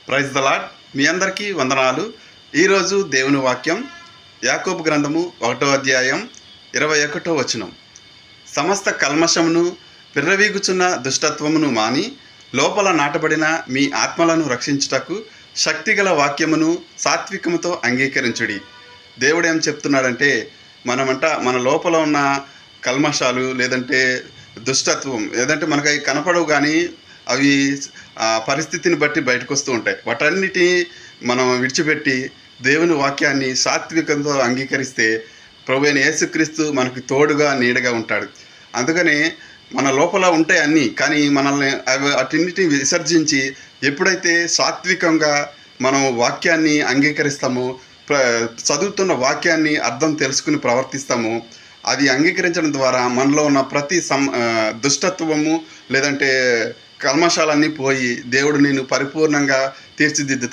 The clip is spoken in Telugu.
Praise the lord. మీ అందరికీ వందనాలు. ఈరోజు దేవుని వాక్యం యాకోబు గ్రంథము 1వ అధ్యాయం 21వ వచనం. సమస్త కల్మషమును పిర్రవీగుచున్న దుష్టత్వమును మాని లోపల నాటబడిన మీ ఆత్మలను రక్షించుటకు శక్తిగల వాక్యమును సాత్వికముతో అంగీకరించుడి. దేవుడు ఏం చెప్తున్నాడంటే, మన లోపల ఉన్న కల్మషాలు లేదంటే దుష్టత్వం ఏదంటే మనకు అవి కనపడవు, కానీ అవి పరిస్థితిని బట్టి బయటకు వస్తూ ఉంటాయి. వాటన్నిటి మనం విడిచిపెట్టి దేవుని వాక్యాన్ని సాత్వికంతో అంగీకరిస్తే ప్రభువైన యేసుక్రీస్తు మనకు తోడుగా నీడగా ఉంటాడు. అందుకని మన లోపల ఉంటాయి అన్నీ, కానీ మనల్ని అన్నిటిని విసర్జించి ఎప్పుడైతే సాత్వికంగా మనం వాక్యాన్ని అంగీకరిస్తామో, చదువుతున్న వాక్యాన్ని అర్థం తెలుసుకుని ప్రవర్తిస్తామో, అది అంగీకరించడం ద్వారా మనలో ఉన్న ప్రతి దుష్టత్వము లేదంటే కల్మషాలన్నీ పోయి దేవుడు నిన్ను పరిపూర్ణంగా తీర్చిదిద్దుతాడు.